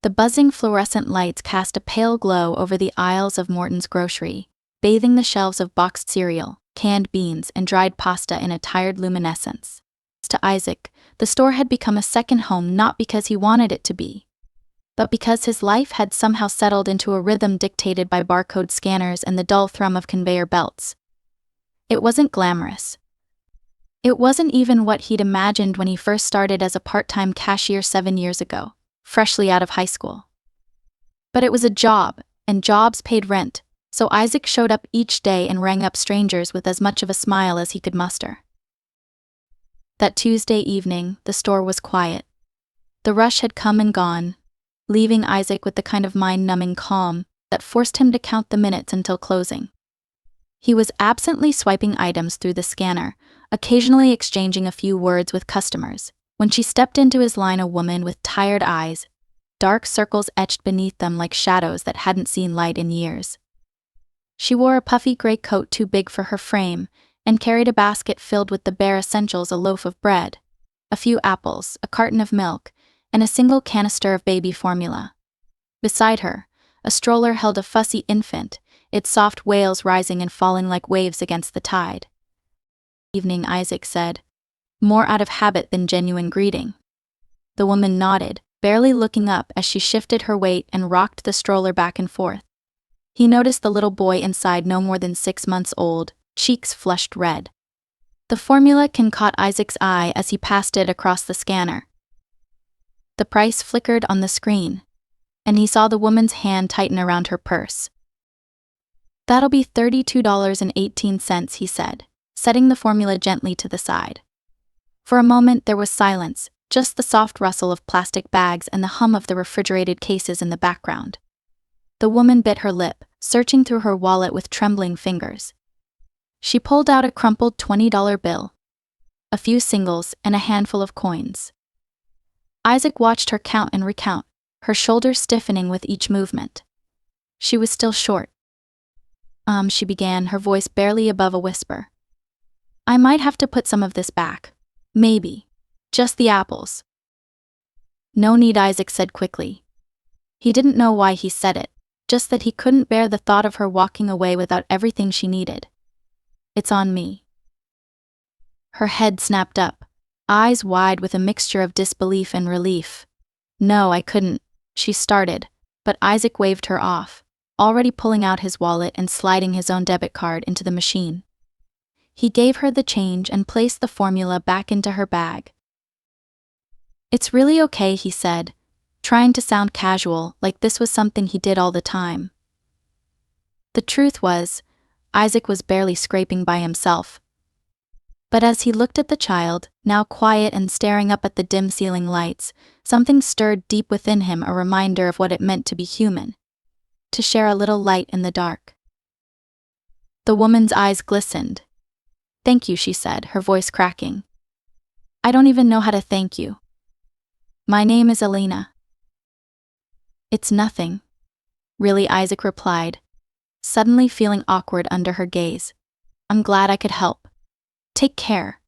The buzzing fluorescent lights cast a pale glow over the aisles of Morton's grocery, bathing the shelves of boxed cereal, canned beans, and dried pasta in a tired luminescence. To Isaac, the store had become a second home not because he wanted it to be, but because his life had somehow settled into a rhythm dictated by barcode scanners and the dull thrum of conveyor belts. It wasn't glamorous. It wasn't even what he'd imagined when he first started as a part-time cashier 7 years ago, freshly out of high school. But it was a job, and jobs paid rent, so Isaac showed up each day and rang up strangers with as much of a smile as he could muster. That Tuesday evening, the store was quiet. The rush had come and gone, leaving Isaac with the kind of mind-numbing calm that forced him to count the minutes until closing. He was absently swiping items through the scanner, occasionally exchanging a few words with customers, when she stepped into his line, a woman with tired eyes, dark circles etched beneath them like shadows that hadn't seen light in years. She wore a puffy gray coat too big for her frame, and carried a basket filled with the bare essentials: a loaf of bread, a few apples, a carton of milk, and a single canister of baby formula. Beside her, a stroller held a fussy infant, its soft wails rising and falling like waves against the tide. "Evening," Isaac said, more out of habit than genuine greeting. The woman nodded, barely looking up as she shifted her weight and rocked the stroller back and forth. He noticed the little boy inside, no more than 6 months old, cheeks flushed red. The formula can caught Isaac's eye as he passed it across the scanner. The price flickered on the screen, and he saw the woman's hand tighten around her purse. "That'll be $32.18, he said, setting the formula gently to the side. For a moment there was silence, just the soft rustle of plastic bags and the hum of the refrigerated cases in the background. The woman bit her lip, searching through her wallet with trembling fingers. She pulled out a crumpled $20 bill, a few singles, and a handful of coins. Isaac watched her count and recount, her shoulders stiffening with each movement. She was still short. She began, her voice barely above a whisper. "I might have to put some of this back. Maybe. Just the apples." "No need," Isaac said quickly. He didn't know why he said it, just that he couldn't bear the thought of her walking away without everything she needed. "It's on me." Her head snapped up, eyes wide with a mixture of disbelief and relief. "No, I couldn't," she started, but Isaac waved her off, already pulling out his wallet and sliding his own debit card into the machine. He gave her the change and placed the formula back into her bag. "It's really okay," he said, trying to sound casual, like this was something he did all the time. The truth was, Isaac was barely scraping by himself. But as he looked at the child, now quiet and staring up at the dim ceiling lights, something stirred deep within him, a reminder of what it meant to be human. To share a little light in the dark. The woman's eyes glistened. "Thank you," she said, her voice cracking. "I don't even know how to thank you. My name is Elena." "It's nothing." "Really," Isaac replied, suddenly feeling awkward under her gaze. "I'm glad I could help. Take care."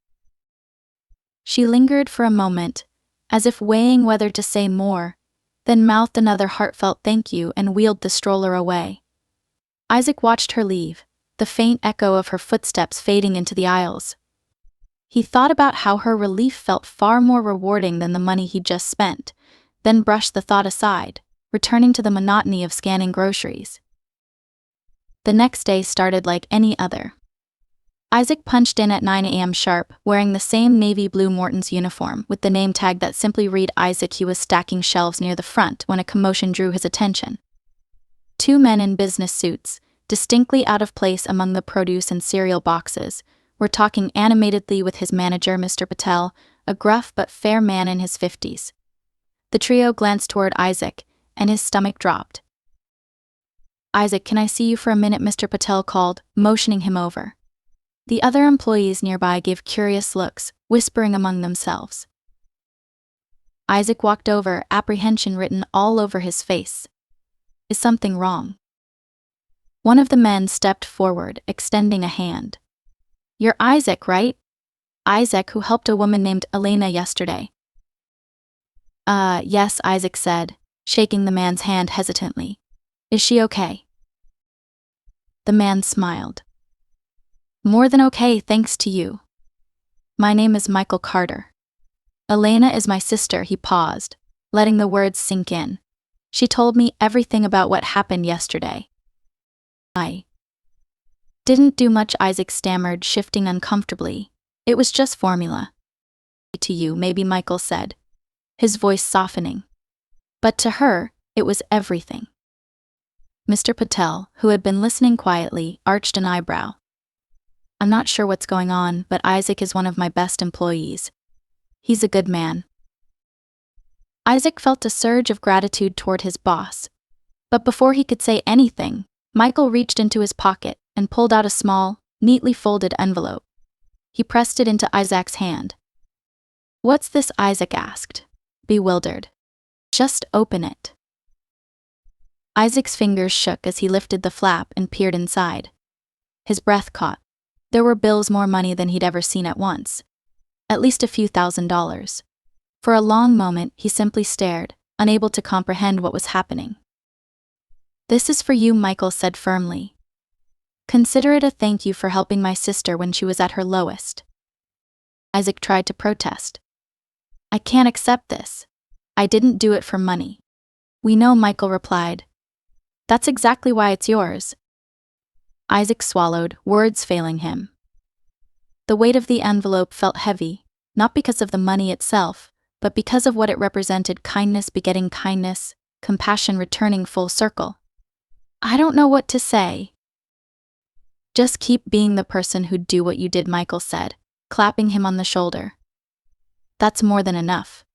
She lingered for a moment, as if weighing whether to say more, then mouthed another heartfelt thank you and wheeled the stroller away. Isaac watched her leave, the faint echo of her footsteps fading into the aisles. He thought about how her relief felt far more rewarding than the money he'd just spent, then brushed the thought aside, returning to the monotony of scanning groceries. The next day started like any other. Isaac punched in at 9 a.m. sharp, wearing the same navy blue Morton's uniform with the name tag that simply read Isaac. He was stacking shelves near the front when a commotion drew his attention. 2 men in business suits, distinctly out of place among the produce and cereal boxes, were talking animatedly with his manager, Mr. Patel, a gruff but fair man in his 50s. The trio glanced toward Isaac, and his stomach dropped. "Isaac, can I see you for a minute?" Mr. Patel called, motioning him over. The other employees nearby gave curious looks, whispering among themselves. Isaac walked over, apprehension written all over his face. "Is something wrong?" One of the men stepped forward, extending a hand. "You're Isaac, right? Isaac who helped a woman named Elena yesterday." Yes," Isaac said, shaking the man's hand hesitantly. Is she okay? The man smiled. More than okay, thanks to you. My name is Michael Carter. Elena is my sister. He paused, letting the words sink in. She told me everything about what happened yesterday. I didn't do much, Isaac stammered, shifting uncomfortably. It was just formula. To you, maybe, Michael said, his voice softening. But to her, it was everything. Mr. Patel, who had been listening quietly, arched an eyebrow. I'm not sure what's going on, but Isaac is one of my best employees. He's a good man. Isaac felt a surge of gratitude toward his boss. But before he could say anything, Michael reached into his pocket and pulled out a small, neatly folded envelope. He pressed it into Isaac's hand. What's this? Isaac asked, bewildered. Just open it. Isaac's fingers shook as he lifted the flap and peered inside. His breath caught. There were bills, more money than he'd ever seen at once. At least a few $1,000s. For a long moment, he simply stared, unable to comprehend what was happening. This is for you, Michael said firmly. Consider it a thank you for helping my sister when she was at her lowest. Isaac tried to protest. I can't accept this. I didn't do it for money. We know, Michael replied. That's exactly why it's yours. Isaac swallowed, words failing him. The weight of the envelope felt heavy, not because of the money itself, but because of what it represented: kindness begetting kindness, compassion returning full circle. I don't know what to say. Just keep being the person who'd do what you did, Michael said, clapping him on the shoulder. That's more than enough.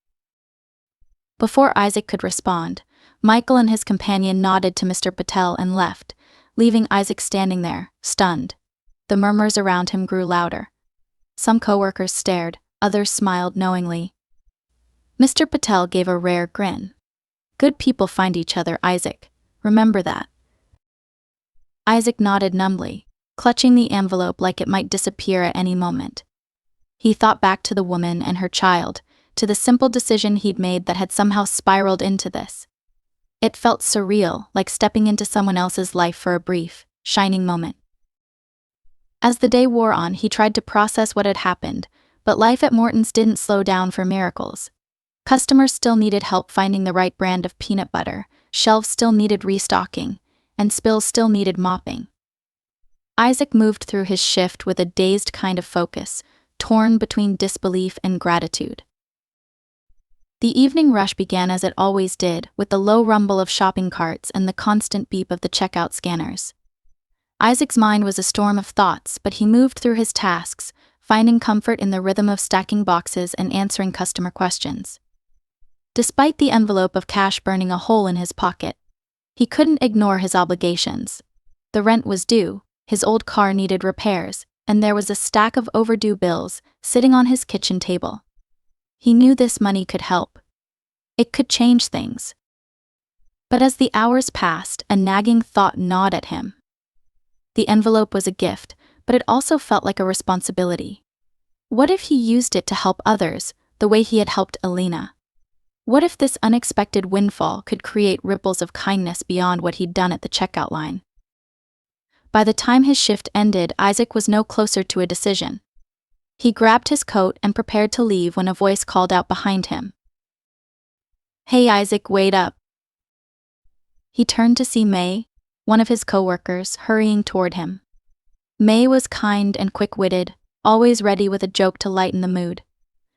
Before Isaac could respond, Michael and his companion nodded to Mr. Patel and left, leaving Isaac standing there, stunned. The murmurs around him grew louder. Some coworkers stared, others smiled knowingly. Mr. Patel gave a rare grin. Good people find each other, Isaac. Remember that. Isaac nodded numbly, clutching the envelope like it might disappear at any moment. He thought back to the woman and her child, to the simple decision he'd made that had somehow spiraled into this. It felt surreal, like stepping into someone else's life for a brief, shining moment. As the day wore on, he tried to process what had happened, but life at Morton's didn't slow down for miracles. Customers still needed help finding the right brand of peanut butter, shelves still needed restocking, and spills still needed mopping. Isaac moved through his shift with a dazed kind of focus, torn between disbelief and gratitude. The evening rush began as it always did, with the low rumble of shopping carts and the constant beep of the checkout scanners. Isaac's mind was a storm of thoughts, but he moved through his tasks, finding comfort in the rhythm of stacking boxes and answering customer questions. Despite the envelope of cash burning a hole in his pocket, he couldn't ignore his obligations. The rent was due, his old car needed repairs, and there was a stack of overdue bills sitting on his kitchen table. He knew this money could help. It could change things. But as the hours passed, a nagging thought gnawed at him. The envelope was a gift, but it also felt like a responsibility. What if he used it to help others, the way he had helped Elena? What if this unexpected windfall could create ripples of kindness beyond what he'd done at the checkout line? By the time his shift ended, Isaac was no closer to a decision. He grabbed his coat and prepared to leave when a voice called out behind him. Hey Isaac, wait up. He turned to see May, one of his coworkers, hurrying toward him. May was kind and quick-witted, always ready with a joke to lighten the mood.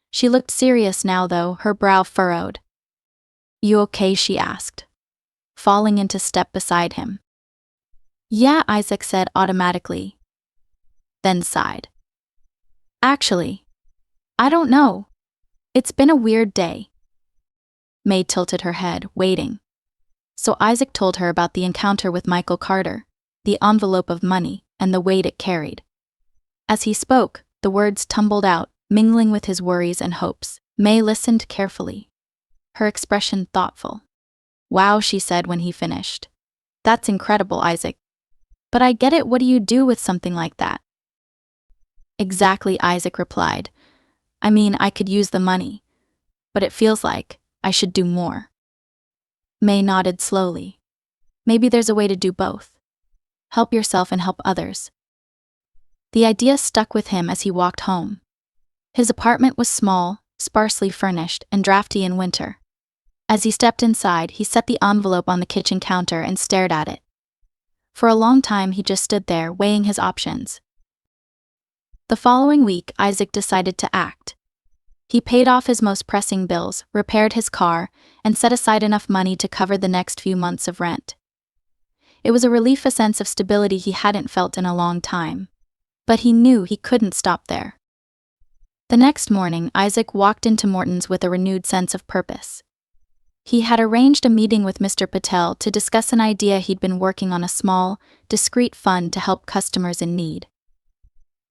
She looked serious now though, her brow furrowed. You okay? She asked, falling into step beside him. Yeah, Isaac said automatically. Then sighed. Actually, I don't know. It's been a weird day. May tilted her head, waiting. So Isaac told her about the encounter with Michael Carter, the envelope of money, and the weight it carried. As he spoke, the words tumbled out, mingling with his worries and hopes. May listened carefully, her expression thoughtful. Wow, she said when he finished. That's incredible, Isaac. But I get it, what do you do with something like that? Exactly, Isaac replied. I mean, I could use the money, but it feels like I should do more. May nodded slowly. Maybe there's a way to do both. Help yourself and help others. The idea stuck with him as he walked home. His apartment was small, sparsely furnished, and drafty in winter. As he stepped inside, he set the envelope on the kitchen counter and stared at it. For a long time he just stood there, weighing his options. The following week, Isaac decided to act. He paid off his most pressing bills, repaired his car, and set aside enough money to cover the next few months of rent. It was a relief, a sense of stability he hadn't felt in a long time. But he knew he couldn't stop there. The next morning, Isaac walked into Morton's with a renewed sense of purpose. He had arranged a meeting with Mr. Patel to discuss an idea he'd been working on, a small, discreet fund to help customers in need.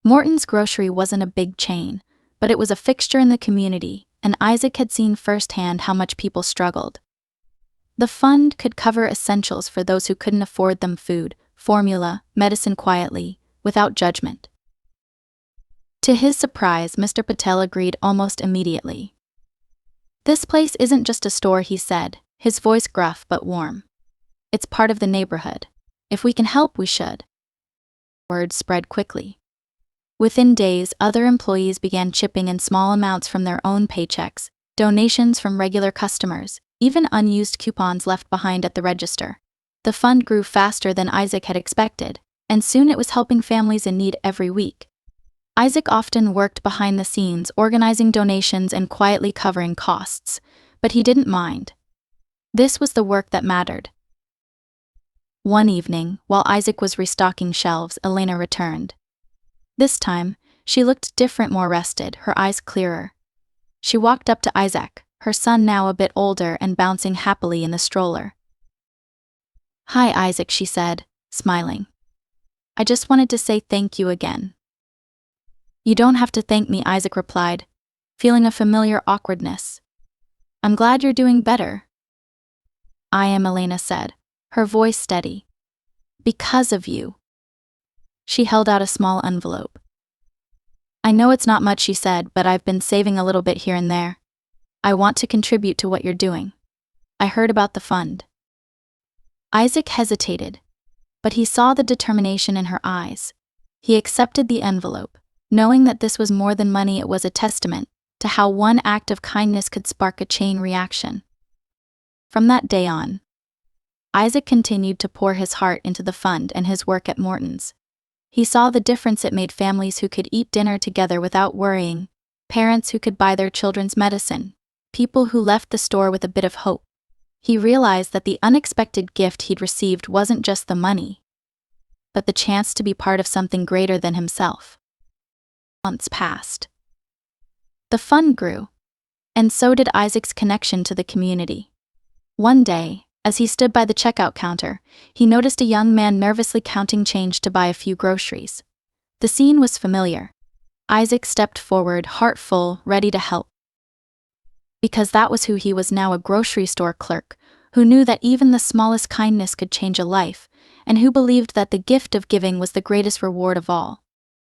Morton's grocery wasn't a big chain, but it was a fixture in the community, and Isaac had seen firsthand how much people struggled. The fund could cover essentials for those who couldn't afford them: food, formula, medicine, quietly, without judgment. To his surprise, Mr. Patel agreed almost immediately. "This place isn't just a store," he said, his voice gruff but warm. "It's part of the neighborhood. If we can help, we should." Word spread quickly. Within days, other employees began chipping in small amounts from their own paychecks, donations from regular customers, even unused coupons left behind at the register. The fund grew faster than Isaac had expected, and soon it was helping families in need every week. Isaac often worked behind the scenes, organizing donations and quietly covering costs, but he didn't mind. This was the work that mattered. One evening, while Isaac was restocking shelves, Elena returned. This time, she looked different, more rested, her eyes clearer. She walked up to Isaac, her son now a bit older and bouncing happily in the stroller. "Hi, Isaac," she said, smiling. "I just wanted to say thank you again." "You don't have to thank me," Isaac replied, feeling a familiar awkwardness. "I'm glad you're doing better." "I am," Elena said, her voice steady. "Because of you." She held out a small envelope. "I know it's not much," she said, "but I've been saving a little bit here and there. I want to contribute to what you're doing. I heard about the fund." Isaac hesitated, but he saw the determination in her eyes. He accepted the envelope, knowing that this was more than money. It was a testament to how one act of kindness could spark a chain reaction. From that day on, Isaac continued to pour his heart into the fund and his work at Morton's. He saw the difference it made: families who could eat dinner together without worrying, parents who could buy their children's medicine, people who left the store with a bit of hope. He realized that the unexpected gift he'd received wasn't just the money, but the chance to be part of something greater than himself. Months passed. The fund grew, and so did Isaac's connection to the community. One day, as he stood by the checkout counter, he noticed a young man nervously counting change to buy a few groceries. The scene was familiar. Isaac stepped forward, heart full, ready to help. Because that was who he was now: a grocery store clerk, who knew that even the smallest kindness could change a life, and who believed that the gift of giving was the greatest reward of all.